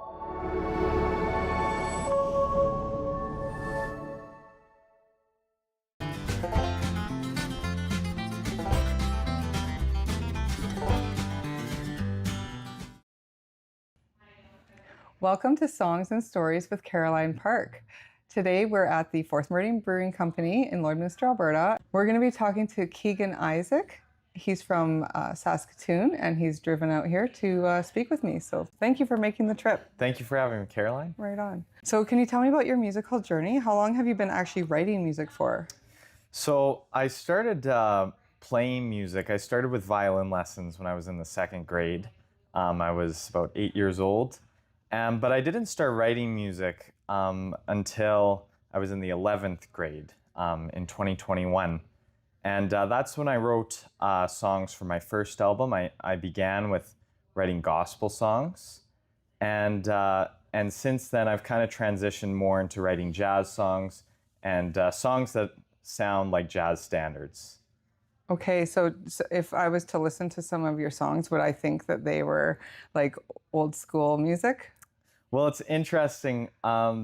Welcome to Songs and Stories with Caroline Parke. Today we're at the Fourth Meridian Brewing Company in Lloydminster, Alberta. We're going to be talking to Keegan Isaac. He's from Saskatoon and he's driven out here to speak with me. So thank you for making the trip. Thank you for having me, Caroline. Right on. So can you tell me about your musical journey? How long have you been actually writing music for? So I started playing music. I started with violin lessons when I was in the second grade. I was about 8 years old. But I didn't start writing music until I was in the 11th grade in 2021. And that's when I wrote songs for my first album. I began with writing gospel songs. And since then, I've kind of transitioned more into writing jazz songs and songs that sound like jazz standards. Okay, so if I was to listen to some of your songs, would I think that they were like old school music? Well, it's interesting. I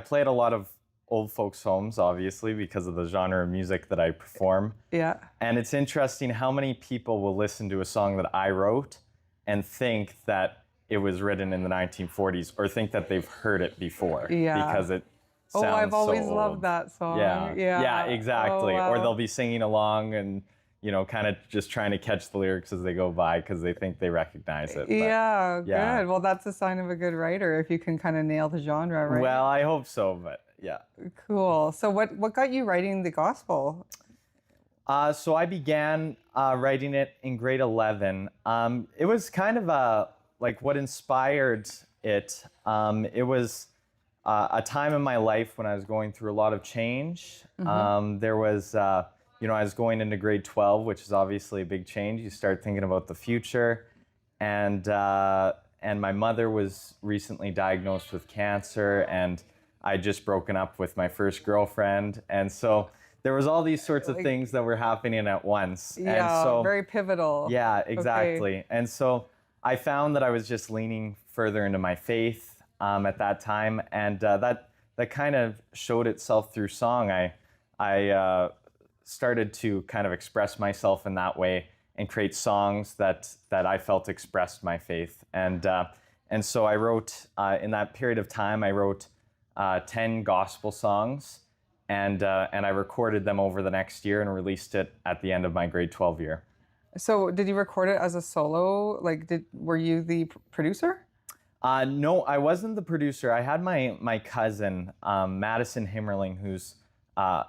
play at a lot of old folks' homes, obviously, because of the genre of music that I perform. Yeah. And it's interesting how many people will listen to a song that I wrote and think that it was written in the 1940s or think that they've heard it before. Yeah. Because it sounds so I've always old. loved that song. Yeah, exactly. Oh, wow. Or they'll be singing along and, kind of just trying to catch the lyrics as they go by because they think they recognize it. But, yeah, good. Well, that's a sign of a good writer if you can kind of nail the genre, right? Well, I hope so, but yeah. Cool. So what got you writing the gospel? So I began writing it in grade 11. It was kind of like what inspired it. It was a time in my life when I was going through a lot of change. Mm-hmm. There was... I was going into grade 12, which is obviously a big change. You start thinking about the future. And my mother was recently diagnosed with cancer, and I'd just broken up with my first girlfriend. And so there was all these sorts of things that were happening at once. Yeah, and so, very pivotal. Yeah, exactly. Okay. And so I found that I was just leaning further into my faith at that time. And that kind of showed itself through song. I started to kind of express myself in that way and create songs that I felt expressed my faith. And so I wrote, in that period of time, I wrote 10 gospel songs, and I recorded them over the next year and released it at the end of my grade 12 year. So did you record it as a solo? Were you the producer? No, I wasn't the producer. I had my cousin, Madison Himmerling, who's a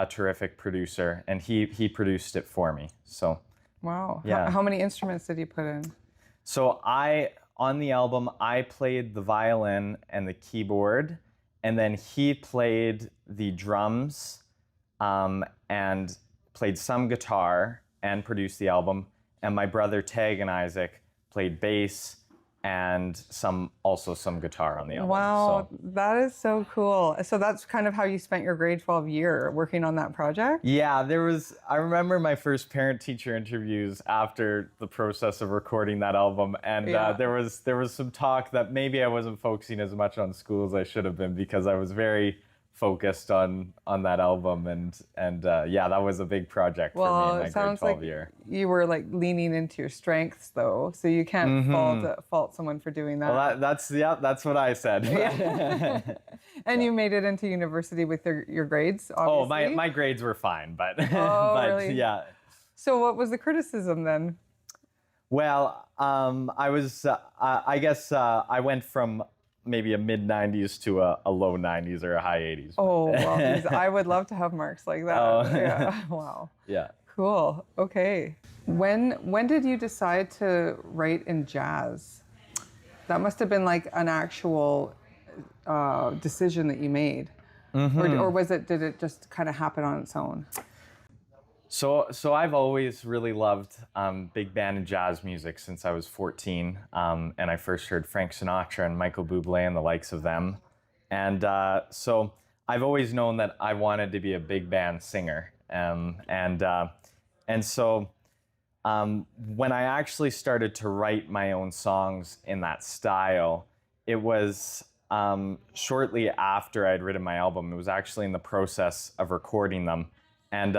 terrific producer, and he produced it for me. So wow. Yeah. How many instruments did you put in? So on the album, I played the violin and the keyboard, and then he played the drums and played some guitar and produced the album, and my brother Keegan Isaac played bass and some guitar on the album. Wow, that is so cool. So that's kind of how you spent your grade 12 year working on that project? Yeah, I remember my first parent-teacher interviews after the process of recording that album, and there was some talk that maybe I wasn't focusing as much on school as I should have been because I was very focused on that album, and that was a big project for me in my grade 12 year. You were like leaning into your strengths though, so you can't fault someone for doing that. Well, that's what I said. Yeah. And you made it into university with your grades, obviously? Oh, my grades were fine, but really? Yeah. So what was the criticism then? Well, I was I guess I went from maybe a mid-90s to a low 90s or a high 80s. Oh, well, I would love to have marks like that. Oh. Yeah. Wow. Yeah. Cool. Okay. When did you decide to write in jazz? That must have been like an actual decision that you made. Mm-hmm. Or did it just kind of happen on its own? So I've always really loved big band and jazz music since I was 14, and I first heard Frank Sinatra and Michael Bublé and the likes of them. And so I've always known that I wanted to be a big band singer. And so when I actually started to write my own songs in that style, it was shortly after I'd written my album. It was actually in the process of recording them. And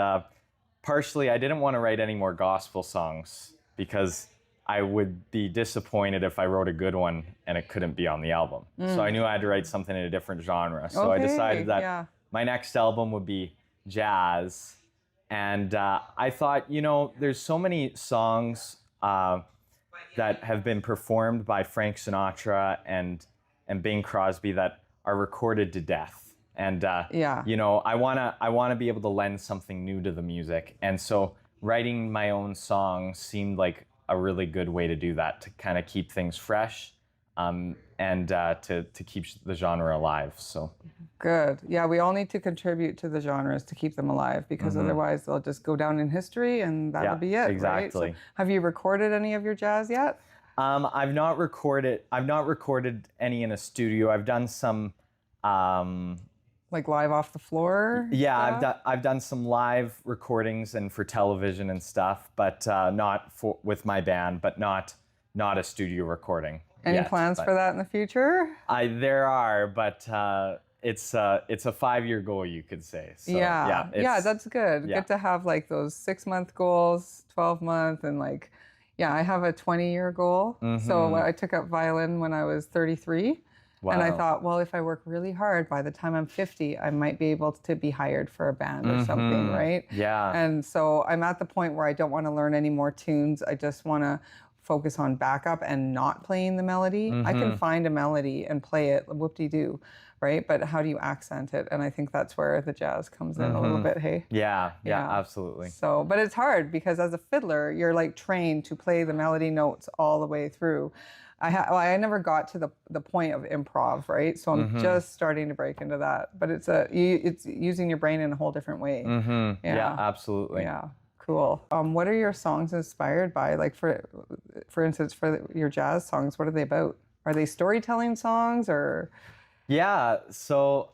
partially, I didn't want to write any more gospel songs because I would be disappointed if I wrote a good one and it couldn't be on the album. So I knew I had to write something in a different genre. So I decided that my next album would be jazz. And I thought, there's so many songs that have been performed by Frank Sinatra and Bing Crosby that are recorded to death. And I wanna be able to lend something new to the music. And so writing my own songs seemed like a really good way to do that, to kind of keep things fresh, and to keep the genre alive. So good. Yeah, we all need to contribute to the genres to keep them alive, because otherwise they'll just go down in history and that'll be it. Exactly. Right? So have you recorded any of your jazz yet? I've not recorded any in a studio. I've done some like live off the floor? Yeah, I've done some live recordings and for television and stuff, but not with my band, but not a studio recording. Any plans for that in the future? There are, but it's a 5-year goal, you could say. So, that's good. Yeah. Good to have like those 6-month goals, 12-month, and I have a 20-year goal. So I took up violin when I was 33. Wow. And I thought, well, if I work really hard, by the time I'm 50, I might be able to be hired for a band or something, right? Yeah. And so I'm at the point where I don't want to learn any more tunes. I just want to focus on backup and not playing the melody. I can find a melody and play it, whoop-de-doo, right? But how do you accent it? And I think that's where the jazz comes in a little bit, hey? Yeah, absolutely. So, but it's hard because as a fiddler, you're like trained to play the melody notes all the way through. I never got to the point of improv, right? So I'm just starting to break into that. But it's using your brain in a whole different way. Yeah, absolutely. Yeah, cool. What are your songs inspired by? Like for instance, for your jazz songs, what are they about? Are they storytelling songs or? Yeah, so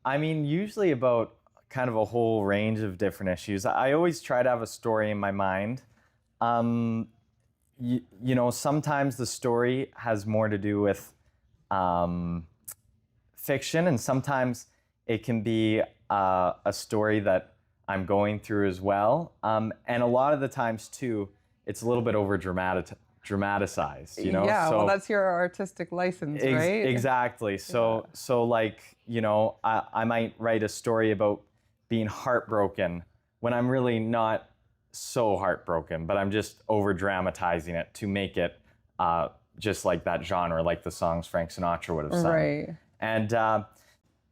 usually about kind of a whole range of different issues. I always try to have a story in my mind. Sometimes the story has more to do with fiction, and sometimes it can be a story that I'm going through as well. And a lot of the times too, it's a little bit over dramatized, Yeah, well, that's your artistic license, right? Exactly. So I might write a story about being heartbroken when I'm really not so heartbroken, but I'm just over dramatizing it to make it just like that genre, like the songs Frank Sinatra would have sung. Right. And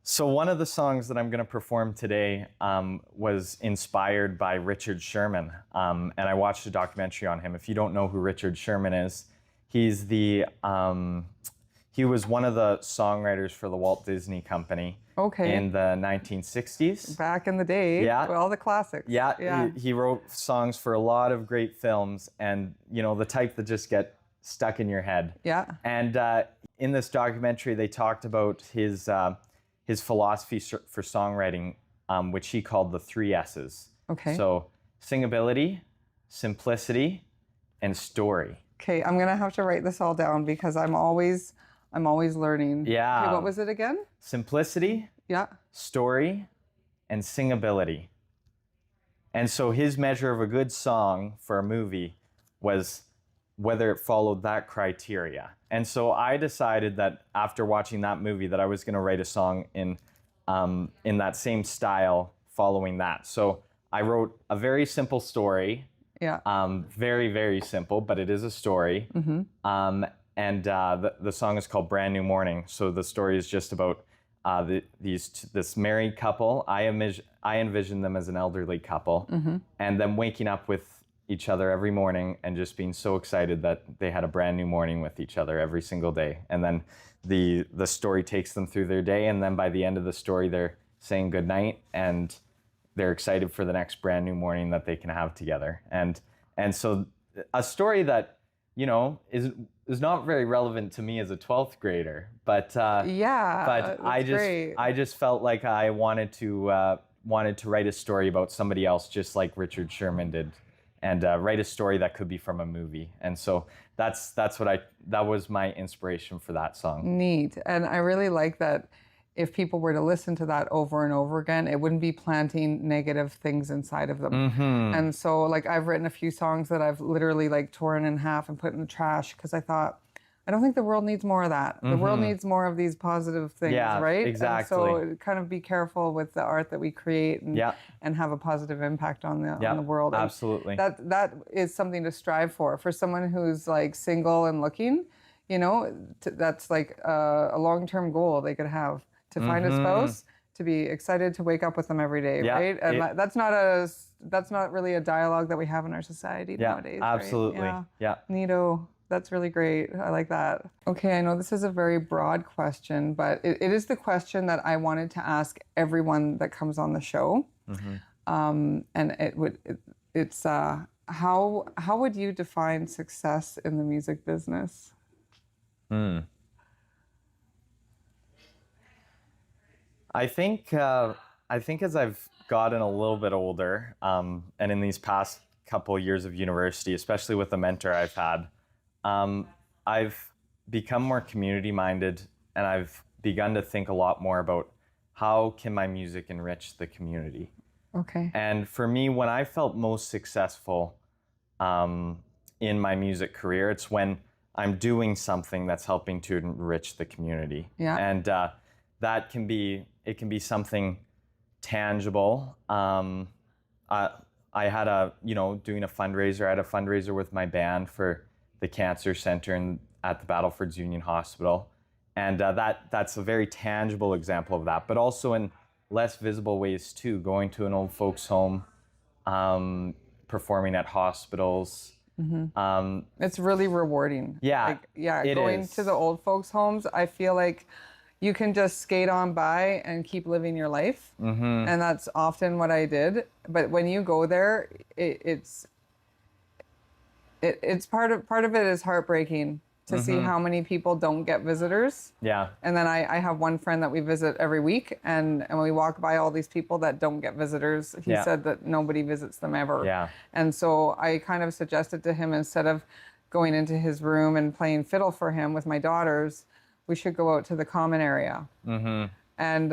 so one of the songs that I'm going to perform today was inspired by Richard Sherman, and I watched a documentary on him. If you don't know who Richard Sherman is, he's he was one of the songwriters for the Walt Disney Company. Okay. In the 1960s. Back in the day. Yeah. All the classics. Yeah. He wrote songs for a lot of great films, and the type that just get stuck in your head. Yeah. And in this documentary, they talked about his philosophy for songwriting, which he called the 3 S's. Okay. So singability, simplicity, and story. Okay, I'm gonna have to write this all down because I'm always learning. Yeah. Okay, what was it again? Simplicity, story, and singability. And so his measure of a good song for a movie was whether it followed that criteria. And so I decided that after watching that movie that I was going to write a song in that same style following that. So I wrote a very simple story. Yeah. Very, very simple, but it is a story. And the song is called Brand New Morning. So the story is just about this married couple. I envision them as an elderly couple, and them waking up with each other every morning and just being so excited that they had a brand new morning with each other every single day. And then the story takes them through their day, and then by the end of the story, they're saying goodnight and they're excited for the next brand new morning that they can have together. And so a story that is not very relevant to me as a 12th grader, but I just felt like I wanted to write a story about somebody else, just like Richard Sherman did and write a story that could be from a movie. And so that was my inspiration for that song. Neat. And I really like that if people were to listen to that over and over again, it wouldn't be planting negative things inside of them. And so like I've written a few songs that I've literally like torn in half and put in the trash because I thought, I don't think the world needs more of that. The world needs more of these positive things, right? Exactly. And so kind of be careful with the art that we create and have a positive impact on the world. And absolutely. that is something to strive for someone who's like single and looking, you know, that's like a long-term goal they could have to find a spouse, to be excited to wake up with them every day, right? And that's not really a dialogue that we have in our society nowadays. Absolutely. Right? Yeah. Neato. That's really great. I like that. Okay, I know this is a very broad question, but it is the question that I wanted to ask everyone that comes on the show. And it's how would you define success in the music business? I think as I've gotten a little bit older, and in these past couple years of university, especially with the mentor I've had, I've become more community-minded, and I've begun to think a lot more about how can my music enrich the community. Okay. And for me, when I felt most successful in my music career, it's when I'm doing something that's helping to enrich the community. Yeah. And that can be something tangible. I had doing a fundraiser. I had a fundraiser with my band for the cancer center at the Battlefords Union Hospital. And that's a very tangible example of that, but also in less visible ways too, going to an old folks home, performing at hospitals. It's really rewarding. Yeah, going to the old folks homes, I feel like you can just skate on by and keep living your life. And that's often what I did. But when you go there, it's part of it is heartbreaking to see how many people don't get visitors. Yeah. And then I have one friend that we visit every week, and we walk by all these people that don't get visitors. He said that nobody visits them ever. Yeah. And so I kind of suggested to him, instead of going into his room and playing fiddle for him with my daughters, we should go out to the common area. And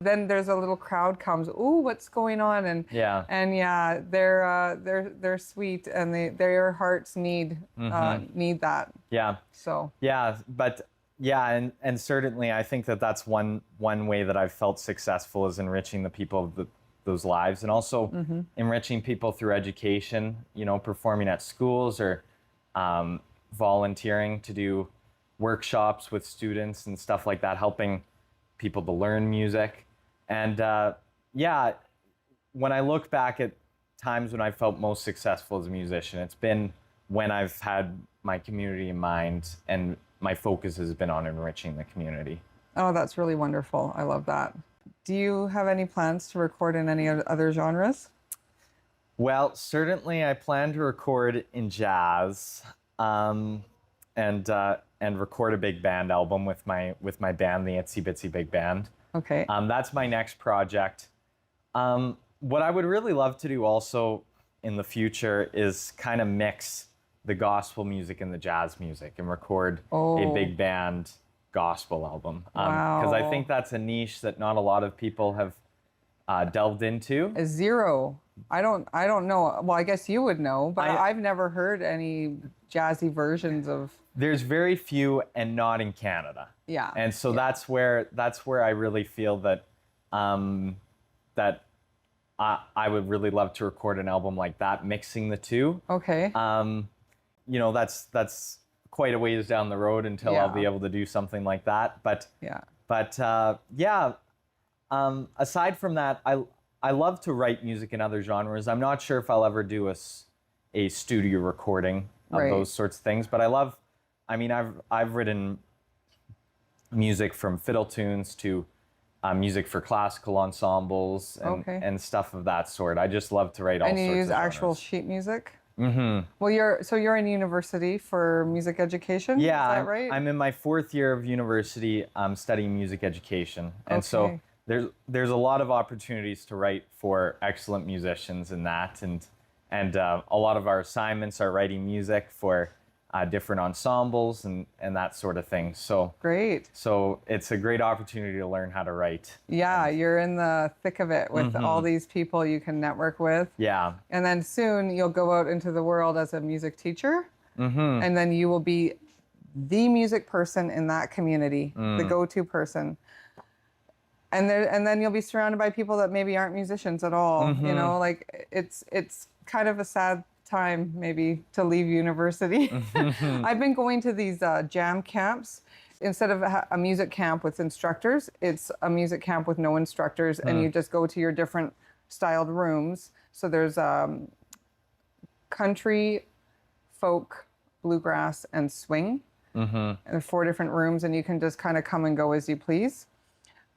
then there's a little crowd comes. Ooh, what's going on? And they're sweet, and their hearts need that. Yeah. So. Yeah, but and certainly I think that's one way that I've felt successful, is enriching the people of those lives, and also enriching people through education. You know, performing at schools or volunteering to do workshops with students and stuff like that, helping people to learn music. And when I look back at times when I felt most successful as a musician, it's been when I've had my community in mind, and my focus has been on enriching the community. Oh, that's really wonderful. I love that. Do you have any plans to record in any other genres? Well, certainly I plan to record in jazz, and record a big band album with my band, the Itsy Bitsy Big Band. Okay. That's my next project. What I would really love to do also in the future is kind of mix the gospel music and the jazz music and record a big band gospel album. Because I think that's a niche that not a lot of people have delved into. Zero. I don't know. Well, I guess you would know, but I've never heard any jazzy versions of. There's very few, and not in Canada. Yeah. And so that's where I really feel that that I would really love to record an album like that, mixing the two. Okay. That's quite a ways down the road until I'll be able to do something like that. But aside from that, I love to write music in other genres. I'm not sure if I'll ever do a studio recording of those sorts of things, but I've written music from fiddle tunes to music for classical ensembles and stuff of that sort. I just love to write all sorts of genres. And you use actual sheet music? Well, you're in university for music education? Yeah, is that right? I'm in my 4th year of university studying music education. And so there's a lot of opportunities to write for excellent musicians in that, and and a lot of our assignments are writing music for different ensembles and that sort of thing. So Great. So it's a great opportunity to learn how to write. Yeah, you're in the thick of it with all these people you can network with. Yeah. And then soon you'll go out into the world as a music teacher. And then you will be the music person in that community, the go-to person. And then you'll be surrounded by people that maybe aren't musicians at all. You know, like it's kind of a sad time maybe to leave university. I've been going to these jam camps. Instead of a music camp with instructors, it's a music camp with no instructors, and you just go to your different styled rooms. So there's country, folk, bluegrass, and swing. And 4 different rooms, and you can just kind of come and go as you please.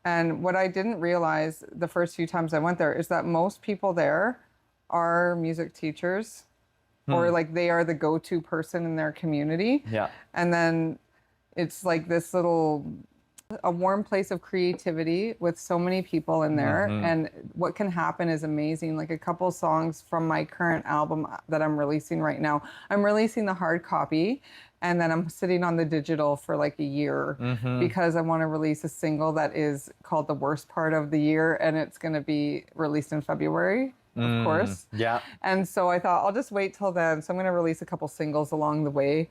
And what I didn't realize the first few times I went there is that most people there are music teachers, or like they are the go-to person in their community. Yeah. And then it's like this a warm place of creativity with so many people in there. And what can happen is amazing. Like a couple songs from my current album that I'm releasing right now, I'm releasing the hard copy, and then I'm sitting on the digital for like a year because I want to release a single that is called The Worst Part of the Year, and it's going to be released in February, of course. Yeah. And so I thought I'll just wait till then. So I'm going to release a couple singles along the way.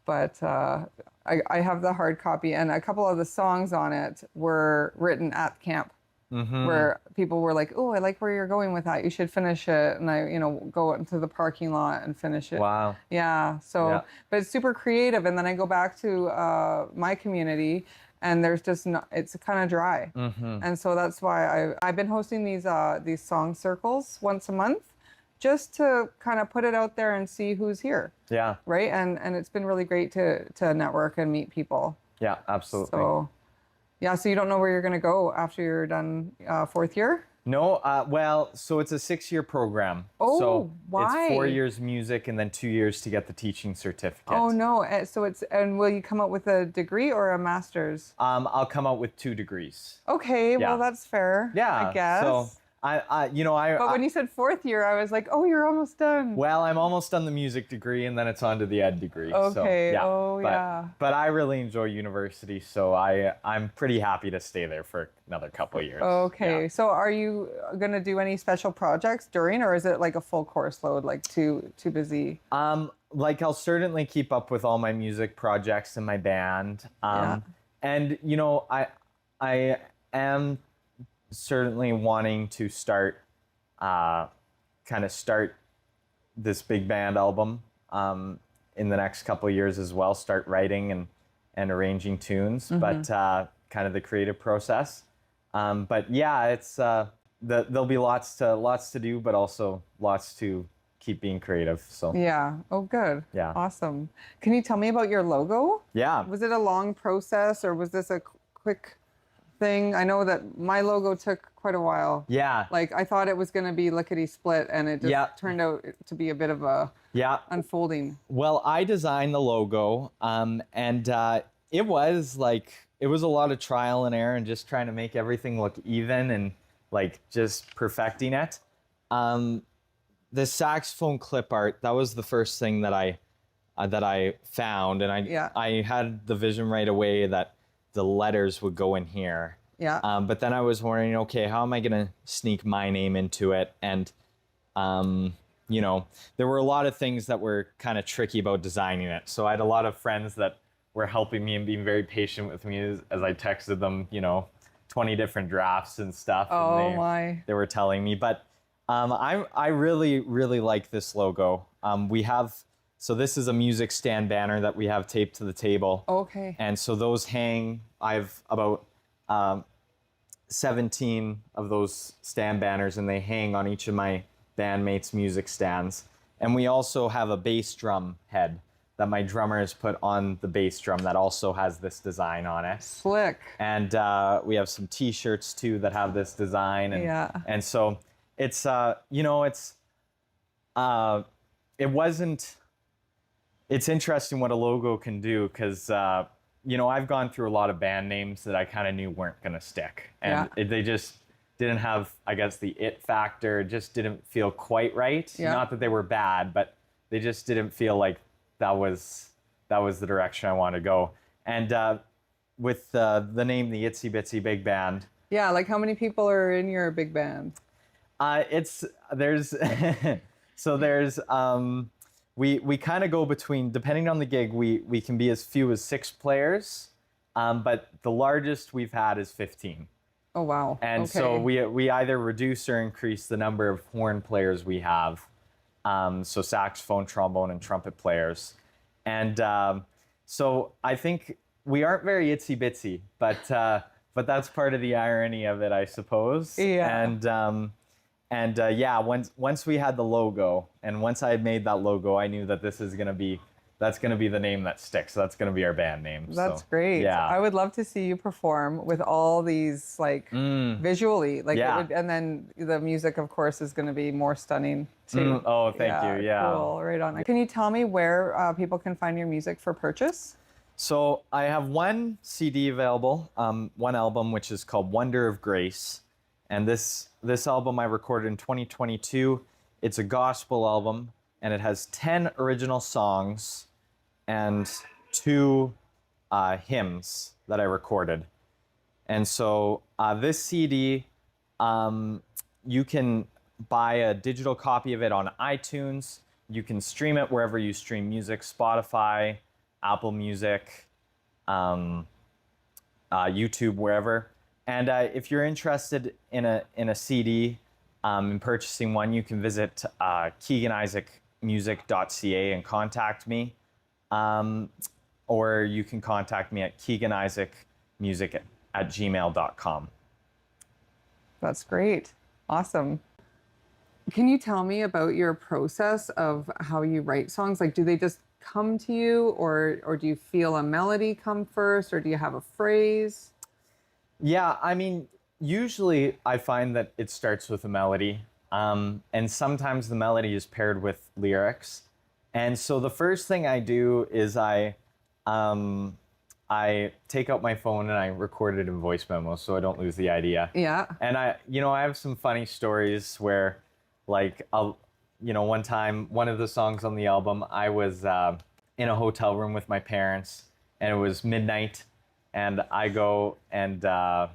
But I have the hard copy, and a couple of the songs on it were written at camp, where people were like, "Oh, I like where you're going with that. You should finish it." And I, go out into the parking lot and finish it. Wow. Yeah. So, but it's super creative. And then I go back to my community, and there's just not. It's kind of dry. And so that's why I've been hosting these song circles once a month, just to kind of put it out there and see who's here. Yeah. Right? And it's been really great to network and meet people. Yeah, absolutely. So, yeah, so you don't know where you're going to go after you're done 4th year? No, so it's a 6-year program. Oh, so why? It's 4 years music and then 2 years to get the teaching certificate. Oh, no. And will you come out with a degree or a master's? I'll come out with 2 degrees. Okay, well, that's fair. Yeah. I guess. So But when you said 4th year, I was like, oh, you're almost done. Well, I'm almost done the music degree, and then it's on to the ed degree. Okay. So, yeah. But I really enjoy university, so I'm pretty happy to stay there for another couple of years. Okay. Yeah. So are you going to do any special projects during, or is it like a full course load, like too busy? I'll certainly keep up with all my music projects in my band. And I am certainly wanting to start this big band album in the next couple of years as well, start writing and arranging tunes, but kind of the creative process. But yeah, it's there'll be lots to do, but also lots to keep being creative. So yeah. Oh, good. Yeah. Awesome. Can you tell me about your logo? Yeah. Was it a long process, or was this a quick thing? I know that my logo took quite a while. Yeah. Like I thought it was going to be lickety split, and it just turned out to be a bit of a unfolding. Well, I designed the logo, and it was a lot of trial and error and just trying to make everything look even and like just perfecting it. The saxophone clip art, that was the first thing that I found, and I had the vision right away that the letters would go in here. Yeah. But then I was wondering, okay, how am I going to sneak my name into it? And, there were a lot of things that were kind of tricky about designing it. So I had a lot of friends that were helping me and being very patient with me as I texted them, 20 different drafts and stuff. Oh, and they were telling me. But I really, really like this logo. So this is a music stand banner that we have taped to the table. Okay. And so those hang, I have about 17 of those stand banners, and they hang on each of my bandmates' music stands. And we also have a bass drum head that my drummer has put on the bass drum that also has this design on it. Slick. And we have some t-shirts too that have this design. And so it's, it's interesting what a logo can do, because, I've gone through a lot of band names that I kind of knew weren't going to stick. And they didn't have, I guess, the it factor, just didn't feel quite right. Yeah. Not that they were bad, but they just didn't feel like that was the direction I wanted to go. And with the name, the Itsy Bitsy Big Band. Yeah, like how many people are in your big band? There's we kind of go between, depending on the gig, we can be as few as 6 players, but the largest we've had is 15. Oh, wow. And okay. so we either reduce or increase the number of horn players we have. So saxophone, trombone, and trumpet players. And so I think we aren't very itsy bitsy, but that's part of the irony of it, I suppose. Yeah. And yeah, once we had the logo, and once I had made that logo, I knew that that's gonna be the name that sticks. That's gonna be our band name. That's great. Yeah. I would love to see you perform with all these, like, visually. Like, Yeah. and then the music, of course, is going to be more stunning too. Oh, thank you. Yeah. Cool. Right on. Can you tell me where people can find your music for purchase? So I have one CD available, one album, which is called Wonder of Grace. And this album I recorded in 2022. It's a gospel album, and it has 10 original songs and 2 hymns that I recorded. And so this CD, you can buy a digital copy of it on iTunes. You can stream it wherever you stream music, Spotify, Apple Music, YouTube, wherever. And if you're interested in a CD, in purchasing one, you can visit keeganisaacmusic.ca and contact me. Or you can contact me at keeganisaacmusic@gmail.com. That's great. Awesome. Can you tell me about your process of how you write songs? Like, do they just come to you, or do you feel a melody come first, or do you have a phrase? Yeah, I mean, usually I find that it starts with a melody, and sometimes the melody is paired with lyrics. And so the first thing I do is I take out my phone and I record it in voice memos so I don't lose the idea. Yeah. And I have some funny stories where, like, one time, one of the songs on the album, I was in a hotel room with my parents, and it was midnight, and I go and I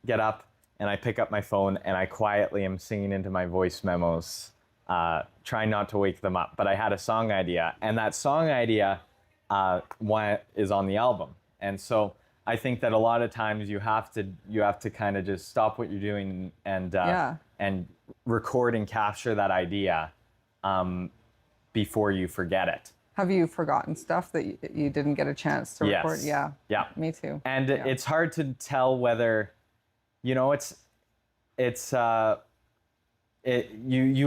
get up and I pick up my phone and I quietly am singing into my voice memos, trying not to wake them up. But I had a song idea, and that song idea is on the album. And so I think that a lot of times you have to kind of just stop what you're doing and record and capture that idea before you forget it. Have you forgotten stuff that you didn't get a chance to record? Yes. Yeah. Me too. And it's hard to tell whether, you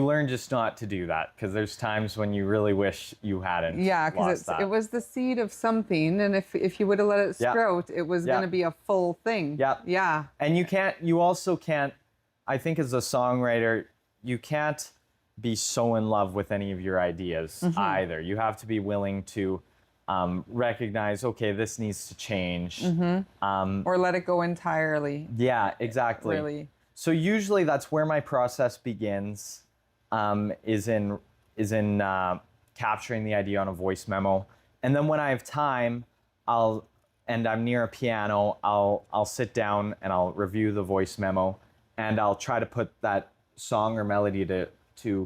learn just not to do that, because there's times when you really wish you hadn't. Yeah, because it was the seed of something, and if you would have let it sprout, it was going to be a full thing. Yeah. Yeah. And you also can't, I think as a songwriter, you can't be so in love with any of your ideas either. You have to be willing to recognize, okay, this needs to change. Or let it go entirely. Yeah, exactly. Really. So usually that's where my process begins, is in capturing the idea on a voice memo. And then when I have time, and I'm near a piano, I'll sit down and I'll review the voice memo, and I'll try to put that song or melody to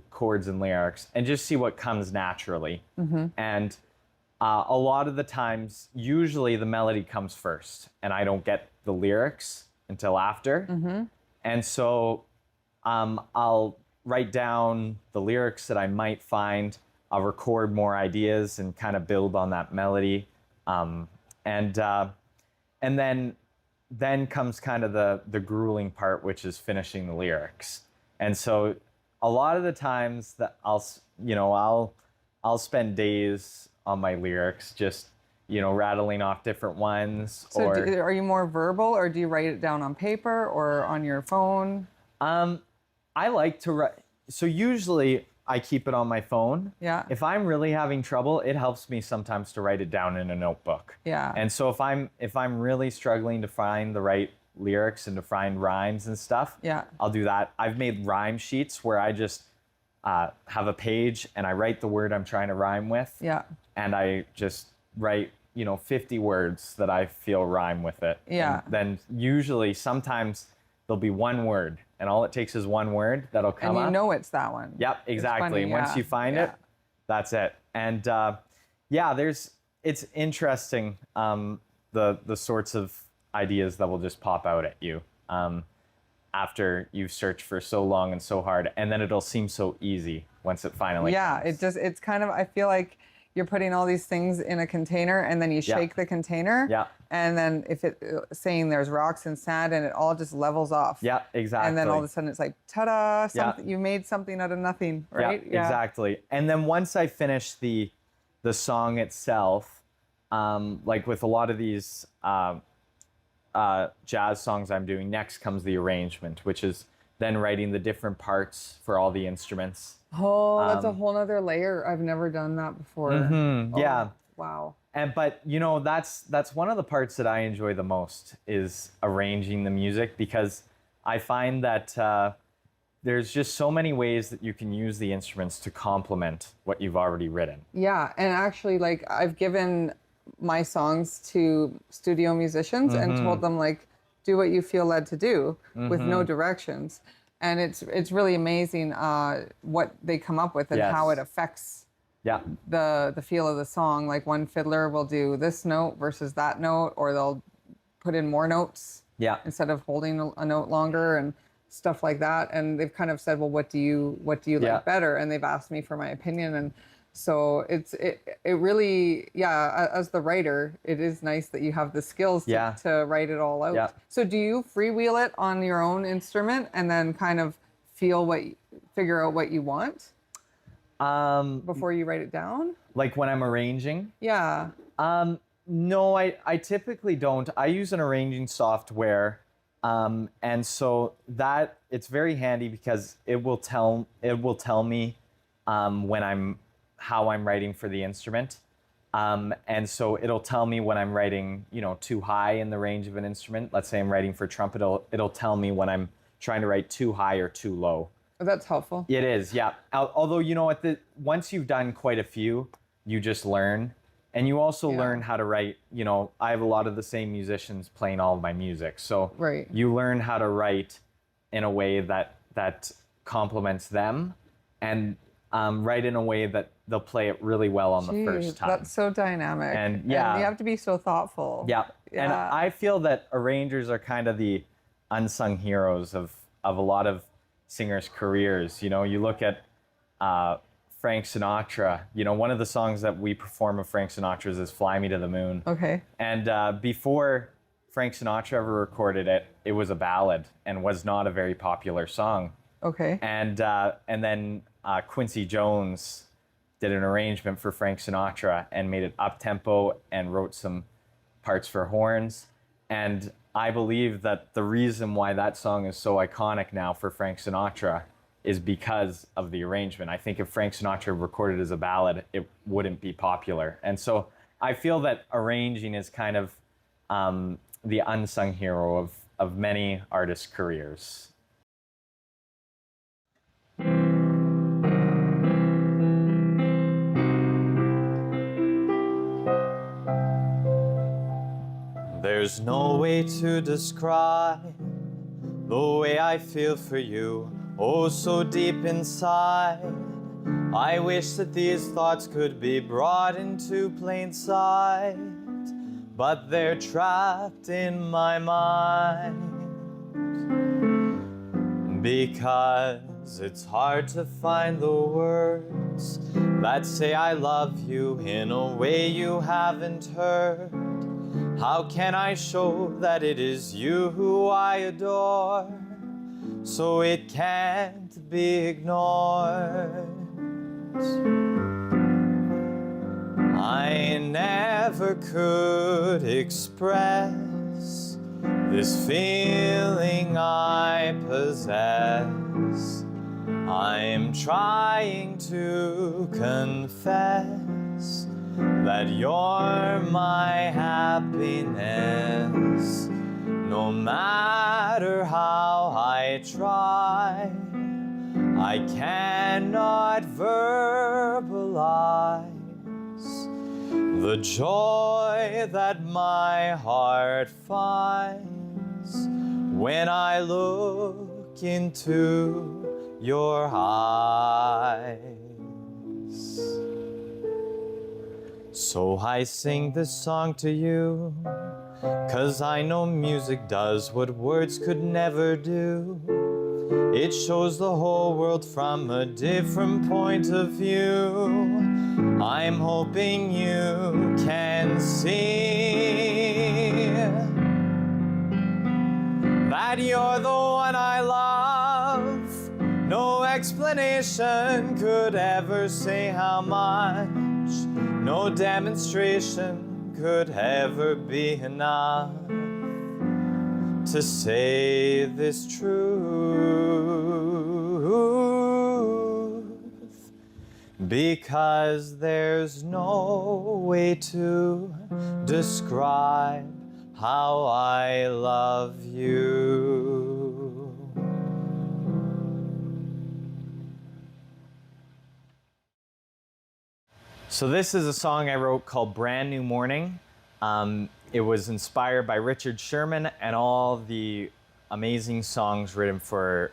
chords and lyrics and just see what comes naturally. And a lot of the times, usually the melody comes first, and I don't get the lyrics until after. And so I'll write down the lyrics that I might find. I'll record more ideas and kind of build on that melody. And then comes kind of the grueling part, which is finishing the lyrics. And so a lot of the times that I'll spend days on my lyrics, just rattling off different ones. So are you more verbal, or do you write it down on paper or on your phone? I like to write. So usually I keep it on my phone. Yeah. If I'm really having trouble, it helps me sometimes to write it down in a notebook. Yeah. And so if I'm really struggling to find the right lyrics and to find rhymes and stuff. Yeah. I'll do that. I've made rhyme sheets where I just have a page and I write the word I'm trying to rhyme with. Yeah. And I just write, 50 words that I feel rhyme with it. Yeah. And then usually, sometimes there'll be one word, and all it takes is one word that'll come up. And you know it's that one. Yep, exactly. funny, And once yeah. you find it, that's it. And it's interesting, the sorts of ideas that will just pop out at you after you've searched for so long and so hard, and then it'll seem so easy once it finally comes. It's kind of, I feel like you're putting all these things in a container and then you shake the container. Yeah. And then if it saying there's rocks and sand and it all just levels off. Yeah, exactly. And then all of a sudden it's like, ta-da, Yeah. you made something out of nothing, right? Yeah, exactly. And then once I finish the song itself, like with a lot of these jazz songs I'm doing, next comes the arrangement, which is then writing the different parts for all the instruments. Oh, that's a whole other layer. I've never done that before. Yeah. Wow. But that's one of the parts that I enjoy the most, is arranging the music, because I find that there's just so many ways that you can use the instruments to complement what you've already written. Yeah, and actually, like, I've given my songs to studio musicians and told them, like, do what you feel led to do with no directions. And it's really amazing what they come up with and how it affects the feel of the song. Like, one fiddler will do this note versus that note, or they'll put in more notes instead of holding a note longer and stuff like that. And they've kind of said, well, what do you like better? And they've asked me for my opinion. And so it really, as the writer, it is nice that you have the skills to write it all out. Yeah. So do you freewheel it on your own instrument and then kind of figure out what you want before you write it down? Like when I'm arranging? Yeah. No, I typically don't. I use an arranging software, and so that it's very handy because it will tell me how I'm writing for the instrument. And so it'll tell me when I'm writing, too high in the range of an instrument. Let's say I'm writing for trumpet, it'll tell me when I'm trying to write too high or too low. Oh, that's helpful. It is, yeah. Although, once you've done quite a few, you just learn. And you also learn how to write, I have a lot of the same musicians playing all of my music. So you learn how to write in a way that complements them, and write in a way that they'll play it really well on the first time. That's so dynamic. And you have to be so thoughtful. Yeah. And I feel that arrangers are kind of the unsung heroes of a lot of singers' careers. You look at Frank Sinatra. One of the songs that we perform of Frank Sinatra's is Fly Me to the Moon. Okay. And before Frank Sinatra ever recorded it, it was a ballad and was not a very popular song. Okay. And then Quincy Jones did an arrangement for Frank Sinatra and made it up-tempo and wrote some parts for horns. And I believe that the reason why that song is so iconic now for Frank Sinatra is because of the arrangement. I think if Frank Sinatra recorded as a ballad, it wouldn't be popular. And so I feel that arranging is kind of the unsung hero of many artists' careers. There's no way to describe the way I feel for you, oh so deep inside. I wish that these thoughts could be brought into plain sight, but they're trapped in my mind. Because it's hard to find the words that say I love you in a way you haven't heard. How can I show that it is you who I adore, so it can't be ignored? I never could express this feeling I possess. I'm trying to confess that you're my happiness. No matter how I try, I cannot verbalize the joy that my heart finds when I look into your eyes. So I sing this song to you, 'cause I know music does what words could never do. It shows the whole world from a different point of view. I'm hoping you can see that you're the one I love. No explanation could ever say how much. No demonstration could ever be enough to say this truth, because there's no way to describe how I love you. So this is a song I wrote called Brand New Morning. It was inspired by Richard Sherman and all the amazing songs written for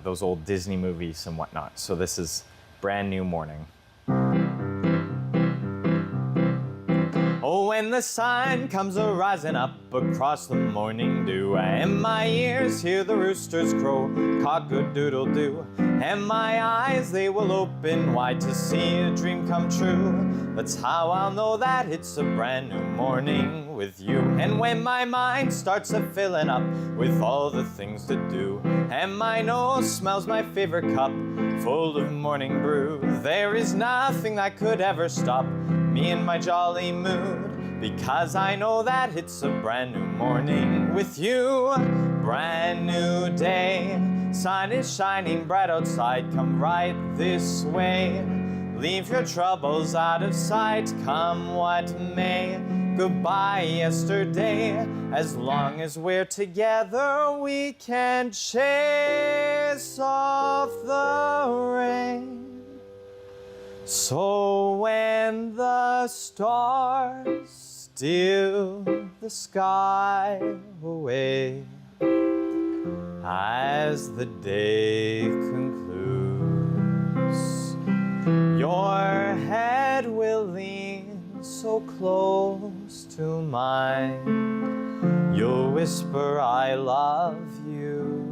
those old Disney movies and whatnot. So this is Brand New Morning. Oh, when the sun comes a-rising up across the morning dew, and my ears hear the roosters crow, cock-a-doodle-doo, and my eyes, they will open wide to see a dream come true. That's how I'll know that it's a brand new morning with you. And when my mind starts a-filling up with all the things to do, and my nose smells my favorite cup full of morning brew, there is nothing that could ever stop me in my jolly mood, because I know that it's a brand new morning with you. Brand new day, sun is shining bright outside, come right this way. Leave your troubles out of sight, come what may. Goodbye yesterday, as long as we're together we can chase off the rain. So when the stars steal the sky away, as the day concludes, your head will lean so close to mine. You'll whisper, I love you.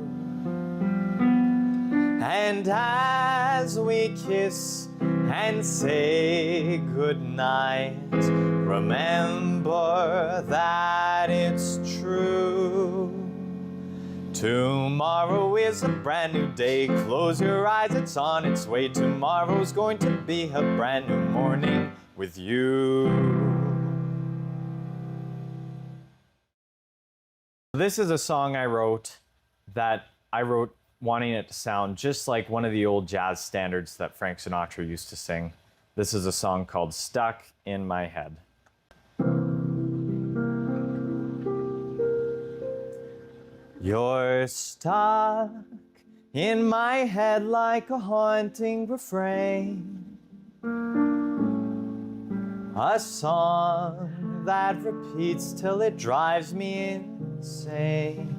And as we kiss and say goodnight, remember that it's true. Tomorrow is a brand new day. Close your eyes, it's on its way. Tomorrow's going to be a brand new morning with you. This is a song I wrote wanting it to sound just like one of the old jazz standards that Frank Sinatra used to sing. This is a song called Stuck in My Head. You're stuck in my head like a haunting refrain, a song that repeats till it drives me insane.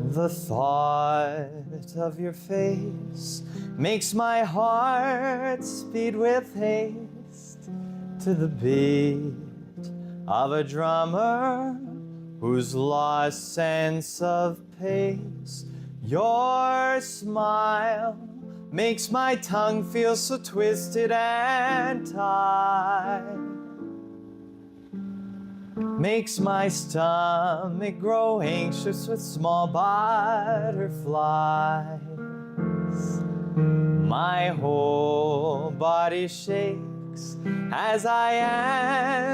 The thought of your face makes my heart speed with haste to the beat of a drummer who's lost sense of pace. Your smile makes my tongue feel so twisted and tight, makes my stomach grow anxious with small butterflies. My whole body shakes as I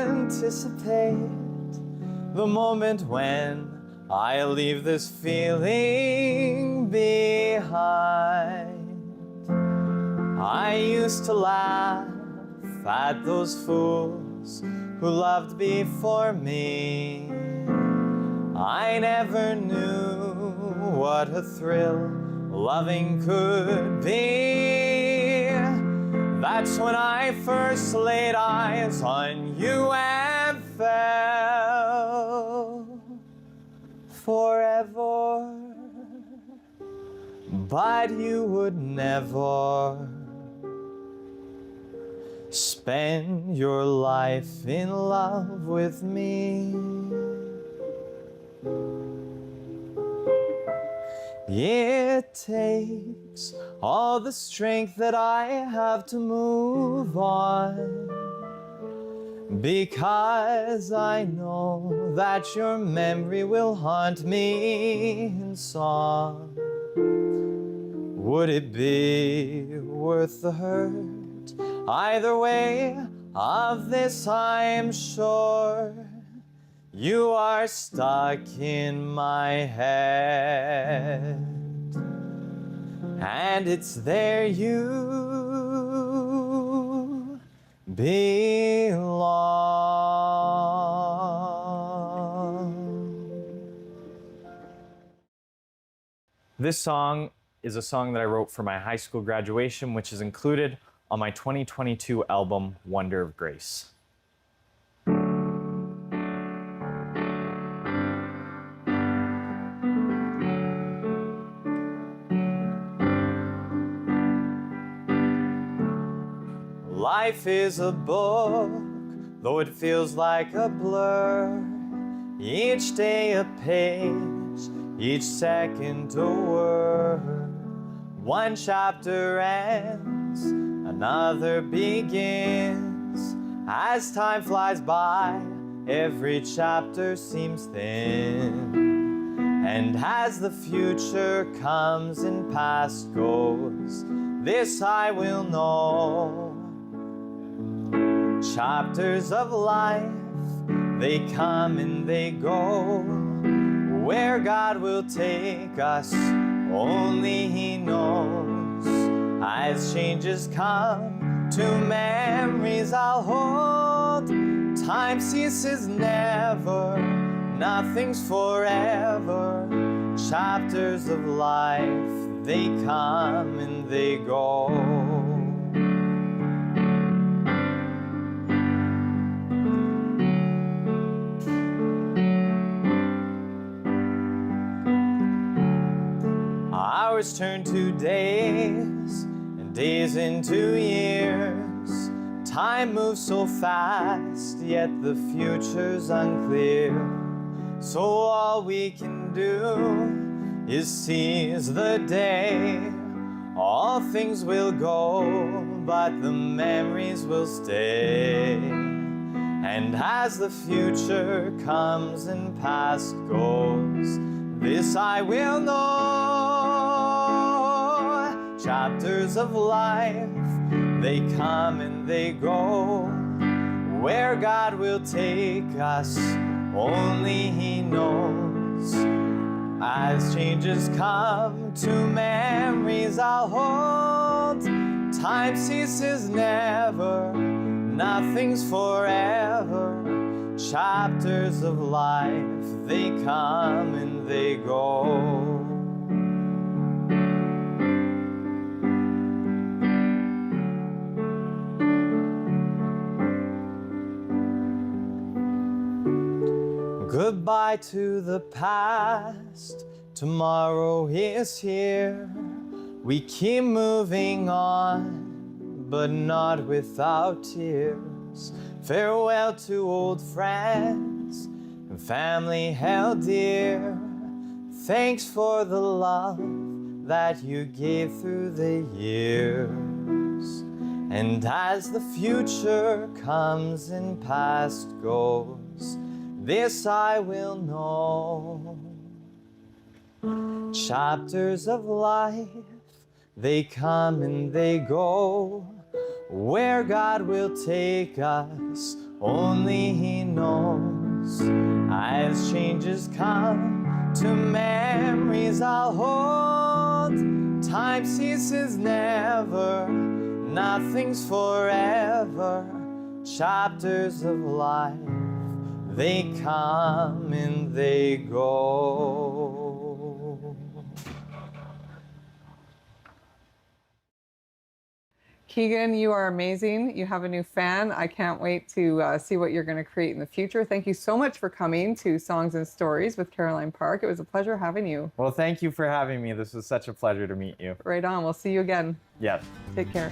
anticipate the moment when I leave this feeling behind. I used to laugh at those fools who loved before me, I never knew what a thrill loving could be. That's when I first laid eyes on you and fell forever. But you would never spend your life in love with me. It takes all the strength that I have to move on, because I know that your memory will haunt me in song. Would it be worth the hurt? Either way, of this I am sure. You are stuck in my head, and it's there you belong. This song is a song that I wrote for my high school graduation, which is included on my 2022 album, Wonder of Grace. Life is a book, though it feels like a blur. Each day a page, each second a word. One chapter ends, another begins. As time flies by, every chapter seems thin. And as the future comes and past goes, this I will know. Chapters of life, they come and they go. Where God will take us, only He knows. As changes come, to memories I'll hold. Time ceases never, nothing's forever. Chapters of life, they come and they go. Hours turn to days, and days into years. Time moves so fast, yet the future's unclear. So all we can do is seize the day. All things will go, but the memories will stay. And as the future comes and past goes, this I will know. Chapters of life, they come and they go. Where God will take us, only He knows. As changes come, to memories I'll hold. Time ceases never, nothing's forever. Chapters of life, they come and they go. Goodbye to the past, tomorrow is here. We keep moving on, but not without tears. Farewell to old friends and family held dear. Thanks for the love that you gave through the years. And as the future comes and past goes, this I will know. Chapters of life, they come and they go. Where God will take us, only He knows. As changes come, to memories I'll hold. Time ceases never, nothing's forever. Chapters of life, They come and they go. Keegan, you are amazing. You have a new fan. I can't wait to see what you're going to create in the future. Thank you so much for coming to Songs and Stories with Caroline Parke. It was a pleasure having you. Well, thank you for having me. This was such a pleasure to meet you. Right on. We'll see you again. Yes. Take care.